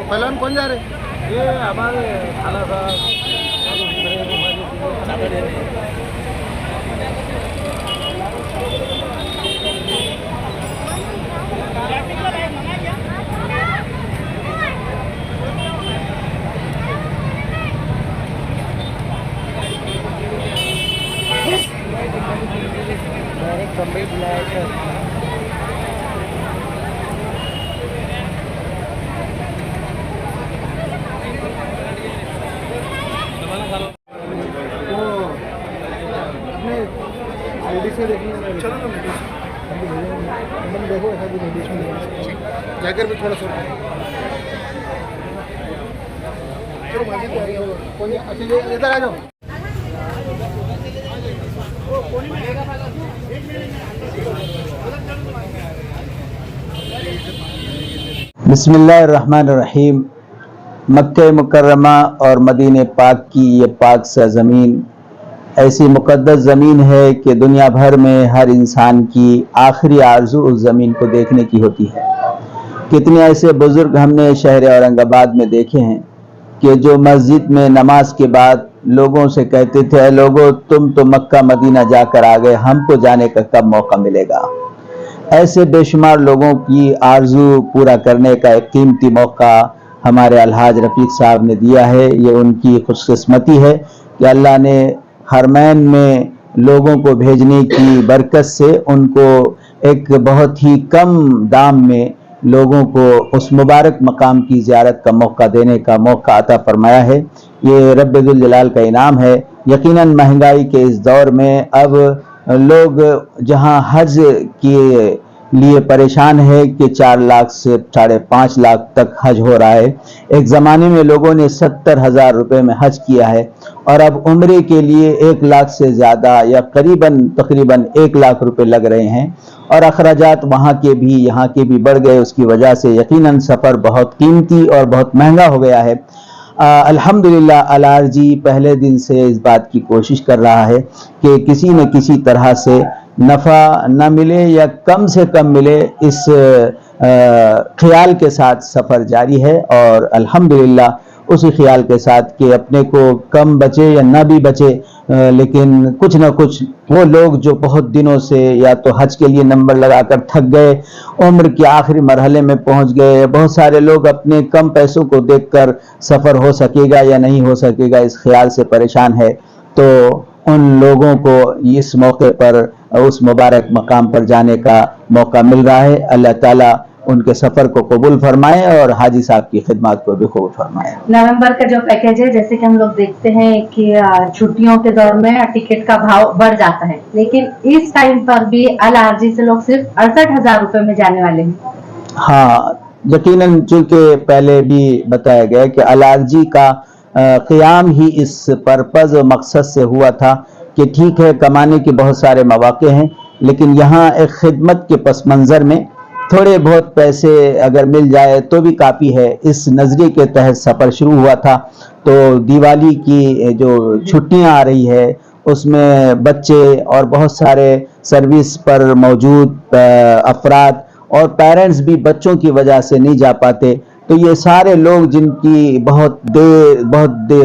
पहलवान कौन जा रहे? ये हमारे खाला साहब चादर दे रहे हैं। कंप्लीट बुलाया से देखिए। चलो तो देखो ऐसा भी लेडीज में जाकर भी थोड़ा सा चलो माजी की आ रही है कौन अच्छा इधर आ जाओ। बिस्मिल्लाहिर्रहमानिर्रहीम। मक्के मुकर्रमा और मदीने पाक की ये पाक सरज़मीन ऐसी मुक़द्दस ज़मीन है कि दुनिया भर में हर इंसान की आखिरी आरज़ू उस ज़मीन को देखने की होती है। कितने ऐसे बुज़ुर्ग हमने शहर औरंगाबाद में देखे हैं कि जो मस्जिद में नमाज के बाद लोगों से कहते थे, लोगों तुम तो मक्का मदीना जाकर आ गए, हमको जाने का कब मौका मिलेगा। ऐसे बेशुमार लोगों की आरज़ू पूरा करने का एक कीमती मौका हमारे अलहाज रफ़ीक साहब ने दिया है। ये उनकी खुशकिस्मती है कि अल्लाह ने हरमैन में लोगों को भेजने की बरकत से उनको एक बहुत ही कम दाम में लोगों को उस मुबारक मकाम की ज़ियारत का मौका देने का मौका अता फरमाया है। ये रब्बे जुल जलाल का इनाम है। यकीनन महंगाई के इस दौर में अब लोग जहां हज के लिए परेशान है कि 4 लाख से 5.5 लाख तक हज हो रहा है। एक ज़माने में लोगों ने 70,000 रुपये में हज किया है और अब उम्रे के लिए 1 लाख से ज़्यादा या तकरीबन 1 लाख रुपए लग रहे हैं और अखराजात वहाँ के भी यहाँ के भी बढ़ गए। उसकी वजह से यकीनन सफ़र बहुत कीमती और बहुत महंगा हो गया है। अल्हम्दुलिल्लाह अलारजी पहले दिन से इस बात की कोशिश कर रहा है कि किसी न किसी तरह से नफ़ा न मिले या कम से कम मिले, इस ख्याल के साथ सफ़र जारी है और अल्हम्दुलिल्लाह उसी ख्याल के साथ कि अपने को कम बचे या न भी बचे, लेकिन कुछ न कुछ वो लोग जो बहुत दिनों से या तो हज के लिए नंबर लगाकर थक गए, उम्र के आखिरी मरहले में पहुंच गए, बहुत सारे लोग अपने कम पैसों को देखकर सफ़र हो सकेगा या नहीं हो सकेगा इस ख्याल से परेशान है, तो उन लोगों को इस मौके पर उस मुबारक मकाम पर जाने का मौका मिल रहा है। अल्लाह ताला उनके सफ़र को कबूल फरमाए और हाजी साहब की खिदमत को भी कबूल फरमाए। नवंबर का जो पैकेज है, जैसे कि हम लोग देखते हैं कि छुट्टियों के दौर में टिकट का भाव बढ़ जाता है, लेकिन इस टाइम पर भी अल-आरजी से लोग सिर्फ 68,000 रुपए में जाने वाले हैं। हाँ, यकीनन चूँकि पहले भी बताया गया कि अल-आरजी का क़याम ही इस पर्पज़ और मकसद से हुआ था कि ठीक है कमाने के बहुत सारे मौके हैं, लेकिन यहाँ एक खिदमत के पस मंज़र में थोड़े बहुत पैसे अगर मिल जाए तो भी काफ़ी है। इस नज़रिए के तहत सफ़र शुरू हुआ था। तो दिवाली की जो छुट्टियां आ रही है उसमें बच्चे और बहुत सारे सर्विस पर मौजूद अफराद और पेरेंट्स भी बच्चों की वजह से नहीं जा पाते, तो ये सारे लोग जिनकी बहुत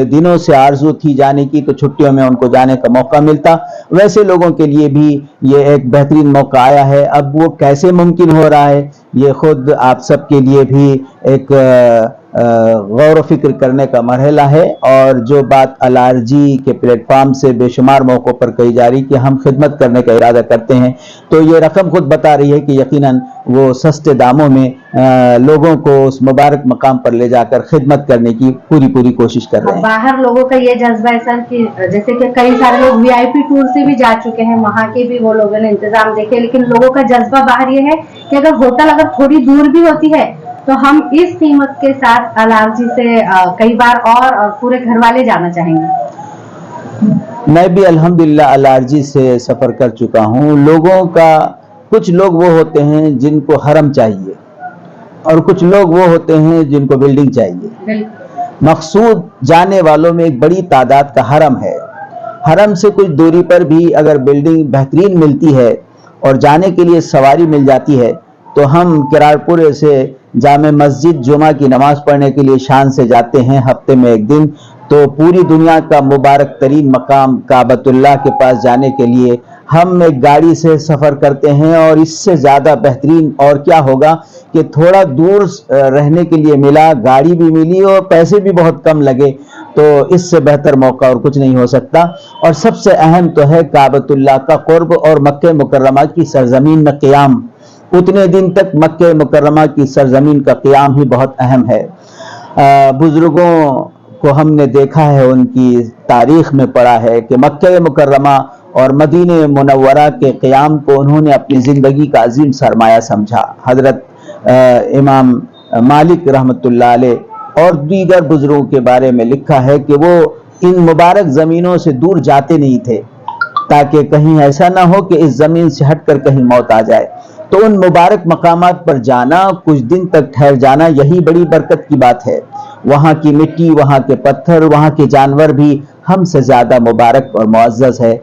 दिनों से आरजू थी जाने की, तो छुट्टियों में उनको जाने का मौका मिलता, वैसे लोगों के लिए भी ये एक बेहतरीन मौका आया है। अब वो कैसे मुमकिन हो रहा है ये खुद आप सब के लिए भी एक गौर व फिक्र करने का मरहला है। और जो बात अल-आरजी के प्लेटफार्म से बेशुमार मौक़ों पर कही जा रही कि हम खिदमत करने का इरादा करते हैं, तो ये रकम खुद बता रही है कि यकीनन वो सस्ते दामों में लोगों को उस मुबारक मकाम पर ले जाकर खिदमत करने की पूरी कोशिश कर रहे हैं। बाहर लोगों का ये जज्बा है सर कि जैसे कि कई सारे लोग वीआईपी टूर से भी जा चुके हैं, वहाँ के भी वो लोगों ने इंतजाम देखे, लेकिन लोगों का जज्बा बाहर ये है कि अगर होटल अगर थोड़ी दूर भी होती है तो हम इस कीमत के साथ अल-आरजी से कई बार और पूरे घर वाले जाना चाहेंगे। मैं भी अल्हम्दुलिल्लाह अल-आरजी से सफ़र कर चुका हूँ। लोगों का कुछ लोग वो होते हैं जिनको हरम चाहिए और कुछ लोग वो होते हैं जिनको बिल्डिंग चाहिए। मकसूद जाने वालों में एक बड़ी तादाद का हरम है। हरम से कुछ दूरी पर भी अगर बिल्डिंग बेहतरीन मिलती है और जाने के लिए सवारी मिल जाती है, तो हम किरारपुरे से जामे मस्जिद जुमा की नमाज पढ़ने के लिए शान से जाते हैं हफ्ते में एक दिन, तो पूरी दुनिया का मुबारक तरीन मकाम काबतुल्लाह के पास जाने के लिए हम एक गाड़ी से सफ़र करते हैं, और इससे ज़्यादा बेहतरीन और क्या होगा कि थोड़ा दूर रहने के लिए मिला, गाड़ी भी मिली और पैसे भी बहुत कम लगे, तो इससे बेहतर मौका और कुछ नहीं हो सकता। और सबसे अहम तो है काबतुल्लाह का कुर्ब और मक्के मुकर्रमा की सरजमीन में क़ियाम। उतने दिन तक मक्के मुकर्रमा की सरजमीन का क़ियाम ही बहुत अहम है। बुजुर्गों को हमने देखा है, उनकी तारीख में पढ़ा है कि मक्के मुकर्रमा और मदीने मुनव्वरा के क़ियाम को उन्होंने अपनी ज़िंदगी का अजीम सरमाया समझा। हज़रत इमाम मालिक रहमतुल्लाह अलैह और दीगर बुजुर्गों के बारे में लिखा है कि वो इन मुबारक ज़मीनों से दूर जाते नहीं थे, ताकि कहीं ऐसा ना हो कि इस ज़मीन से हटकर कहीं मौत आ जाए। तो उन मुबारक मकामात पर जाना, कुछ दिन तक ठहर जाना, यही बड़ी बरकत की बात है। वहाँ की मिट्टी, वहाँ के पत्थर, वहाँ के जानवर भी हमसे ज़्यादा मुबारक और मुअज़्ज़ज़ है।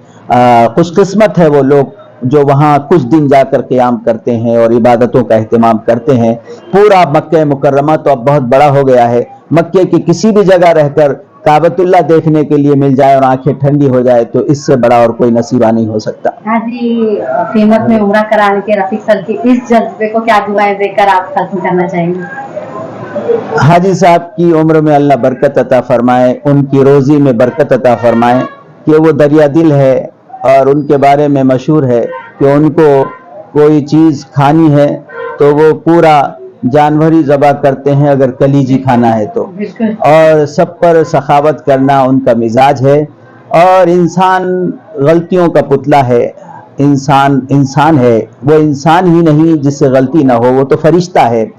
खुशकिस्मत है वो लोग जो वहाँ कुछ दिन जाकर क़ियाम करते हैं और इबादतों का एहतमाम करते हैं। पूरा मक्के मुकर्रमा तो अब बहुत बड़ा हो गया है, मक्के की किसी भी जगह रहकर काबतुल्लाह देखने के लिए मिल जाए और आंखें ठंडी हो जाए, तो इससे बड़ा और कोई नसीबा नहीं हो सकता। हाजी फेमस में उम्रा कराने के रफीक सर की इस जज्बे को क्या दुआएं देकर आप खत्म करना चाहेंगे? हाजी साहब की उम्र में अल्लाह बरकत अता फरमाए, उनकी रोजी में बरकत अता फरमाए कि वो दरिया दिल है, और उनके बारे में मशहूर है कि उनको कोई चीज़ खानी है तो वो पूरा जानवर ही ज़बह करते हैं अगर कलीजी खाना है तो, और सब पर सखावत करना उनका मिजाज है। और इंसान गलतियों का पुतला है, इंसान है, वो इंसान ही नहीं जिससे गलती ना हो, वो तो फरिश्ता है।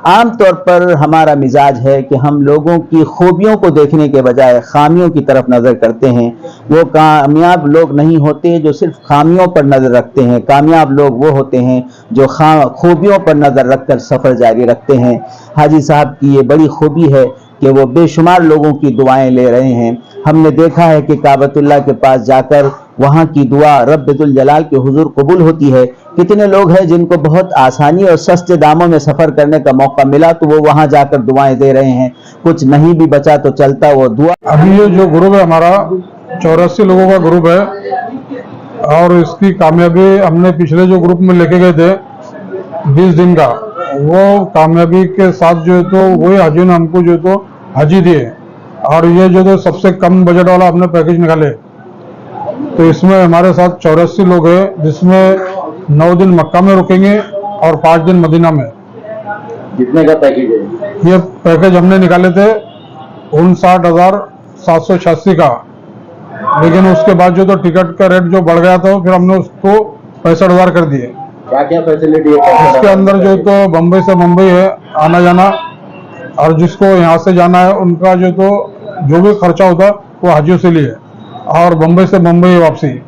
आम तौर पर हमारा मिजाज है कि हम लोगों की खूबियों को देखने के बजाय खामियों की तरफ नज़र करते हैं। वो कामयाब लोग नहीं होते जो सिर्फ खामियों पर नज़र रखते हैं, कामयाब लोग वो होते हैं जो खूबियों पर नज़र रखकर सफ़र जारी रखते हैं। हाजी साहब की ये बड़ी खूबी है कि वो बेशुमार लोगों की दुआएं ले रहे हैं। हमने देखा है कि काबतुल्लाह के पास जाकर वहाँ की दुआ रब्बुल जलाल के हुजूर कबूल होती है। कितने लोग हैं जिनको बहुत आसानी और सस्ते दामों में सफ़र करने का मौका मिला तो वो वहाँ जाकर दुआएं दे रहे हैं, कुछ नहीं भी बचा तो चलता वो दुआ। अभी ये जो ग्रुप है हमारा 84 लोगों का ग्रुप है, और इसकी कामयाबी हमने पिछले जो ग्रुप में लेके गए थे 20 दिन का, वो कामयाबी के साथ जो है तो वही हाजी ने हमको जो है तो हाजी दिए। और ये जो तो सबसे कम बजट वाला हमने पैकेज निकाले, तो इसमें हमारे साथ 84 लोग हैं, जिसमें 9 दिन मक्का में रुकेंगे और 5 दिन मदीना में। कितने का पैकेज है? ये पैकेज हमने निकाले थे 59,786 का, लेकिन उसके बाद जो तो टिकट का रेट जो बढ़ गया था, फिर हमने उसको 65,000 कर दिए। क्या क्या फैसिलिटी है इसके अंदर जो तो बम्बई से मुंबई है आना जाना, और जिसको यहाँ से जाना है उनका जो तो जो भी खर्चा होता वो हाजियों से लिए, और बम्बई से मुंबई वापसी।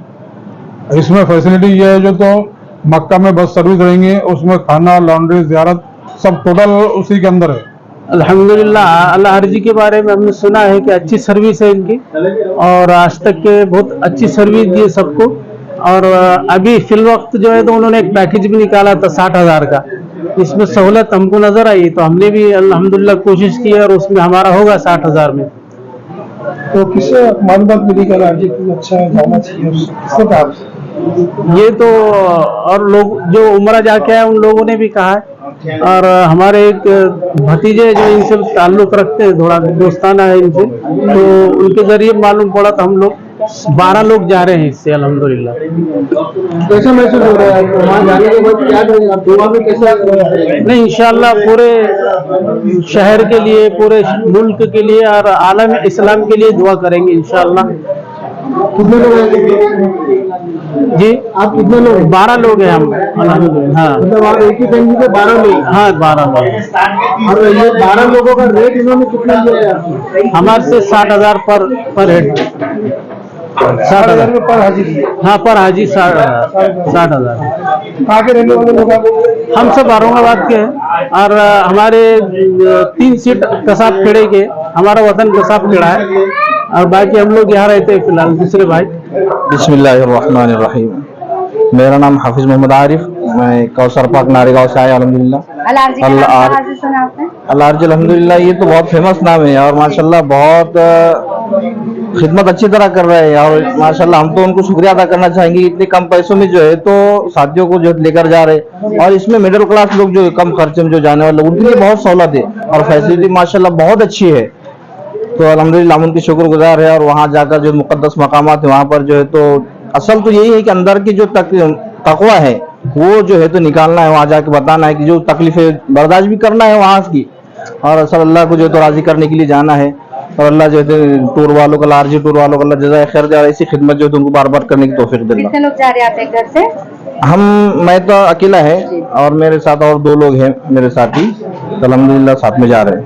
इसमें फैसिलिटी ये है जो तो मक्का में बस सर्विस रहेंगी, उसमें खाना, लॉन्ड्री, ज़ियारत सब टोटल उसी के अंदर है। अल्हम्दुलिल्लाह, अल्लाह हरजी के बारे में हमने सुना है कि अच्छी सर्विस है इनकी, और आज तक के बहुत अच्छी सर्विस दी सबको। और अभी फिल वक्त जो है तो उन्होंने एक पैकेज भी निकाला था 60,000 का, इसमें सहूलत हमको नजर आई तो हमने भी अल्हम्दुलिल्लाह कोशिश की और उसमें हमारा होगा 60,000 में। तो किससे मालूमात मिली कि अच्छा जाना चाहिए, किससे कहा? ये तो और लोग जो उम्रा जाके आए उन लोगों ने भी कहा है, और हमारे एक भतीजे जो इनसे ताल्लुक रखते हैं, थोड़ा दोस्ताना है इनसे, तो उनके जरिए मालूम पड़ा तो हम लोग 12 लोग जा रहे हैं इससे अल्हम्दुलिल्लाह। कैसा महसूस हो रहा है वहाँ जाने के बाद? क्या करेंगे आप दुआ में कैसा? नहीं, इंशाअल्लाह पूरे शहर के लिए, पूरे मुल्क के लिए और आलम इस्लाम के लिए दुआ करेंगे इंशाअल्लाह। कितने लोग हैं जी? आप कितने लोग? 12 लोग हैं हम अल्हम्दुलिल्लाह। हाँ, मतलब आप एक ही फैमिली के 12 लोग? हाँ 12 लोग। और ये 12 लोगों का रेट इन्होंने कितना लिया है आपको? हमारे से 60,000 पर हेड। 60,000 पर हाजी? हाँ, पर हाजी 60,000। कहाँ के रहने वाले लोग आप? हम सब औरंगाबाद के हैं, और हमारे 3 सीट कसाब खेड़े के, हमारा वतन कसाब खेड़ा है, और बाकी हम लोग यहाँ रहते हैं फिलहाल दूसरे भाई। बिस्मिल्लाहिर्रहमानिर्रहीम। मेरा नाम हाफिज मोहम्मद आरिफ, मैं कौसर पाक नारेगांव से आया अल्हम्दुलिल्लाह। अलार जी का नाम अल्लाह- कहाँ से सुना आपने? अल्लाह अल्हम्दुलिल्लाह, ये तो बहुत फेमस नाम है और माशाल्लाह बहुत खिदमत अच्छी तरह कर रहे हैं और माशाल्लाह हम तो उनको शुक्रिया अदा करना चाहेंगे। इतने कम पैसों में जो है तो साथियों को जो लेकर जा रहे हैं और इसमें मिडिल क्लास लोग जो कम खर्चे में जो जाने वाले उनके लिए बहुत सहूलत है और फैसिलिटी माशाल्लाह बहुत अच्छी है। तो अल्हम्दुलिल्लाह हम उनके शुक्रगुजार है और वहाँ जाकर जो मुक़द्दस मकामात है वहाँ पर जो है तो असल तो यही है कि अंदर की जो तकवा है वो जो है तो निकालना है, वहाँ जाके बताना है कि जो तकलीफें बर्दाश्त भी करना है वहाँ की, और असल अल्लाह को जो है तो राजी करने के लिए जाना है। और अल्लाह जो है टूर वालों को, लार्जी टूर वालों को अल्लाह जज़ाए खैर दे और ऐसी खिदमत जो है तो उनको बार बार करने की तौफीक दे। कितने लोग जा रहे हैं आपके घर से? मैं तो अकेला है और मेरे साथ और 2 लोग हैं मेरे साथी, तो अल्हम्दुलिल्लाह साथ में जा रहे हैं।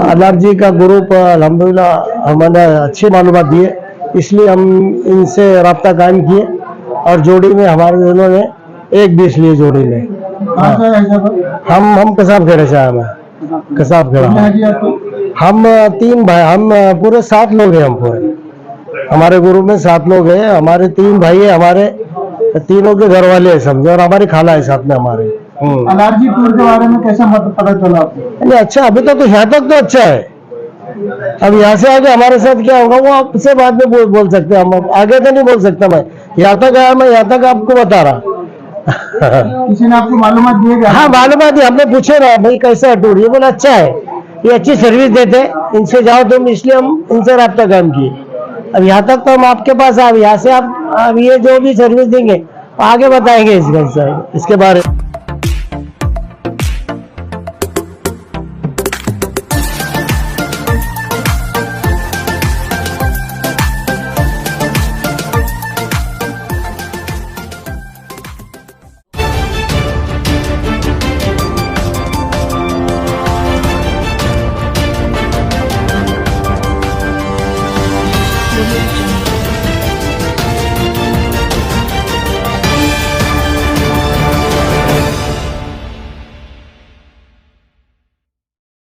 अल्लाह जी का ग्रुप अल्हम्दुलिल्लाह हमारे अच्छी मालूमात दिए, इसलिए हम इनसे रब्ता कायम किए और जोड़ी में हमारे दोनों ने 1-20 लिए जोड़ी में। हम कसाब खेड़ा से आए हैं, कसाब खेड़ा। हम 3 भाई, हम पूरे 7 लोग हैं। हम पूरे हमारे ग्रुप में 7 लोग हैं। हमारे 3 भाई है, हमारे तीनों के घर वाले हैं समझो, और हमारी खाला है साथ में हमारे। अलारजी टूर के बारे में कैसा पता चला आपको? अच्छा, अभी तो यहाँ तक तो अच्छा है। अब यहाँ से आगे हमारे साथ क्या होगा वो आपसे बाद में बोल सकते हैं। हम आगे तो नहीं बोल सकता। मैं यहाँ तक आया, मैं यहाँ तक आपको बता रहा। किसी ने आपको मालूमात दी है? हाँ, मालूमात दी। हमने पूछे ना भाई कैसा है टूर, ये बोला अच्छा है, ये अच्छी सर्विस देते, इनसे जाओ तुम, इसलिए हम इनसे रब्ता कायम किए। अब यहाँ तक तो हम आपके पास आए, यहाँ से आप अब ये जो भी सर्विस देंगे आगे बताएंगे इसके बारे में।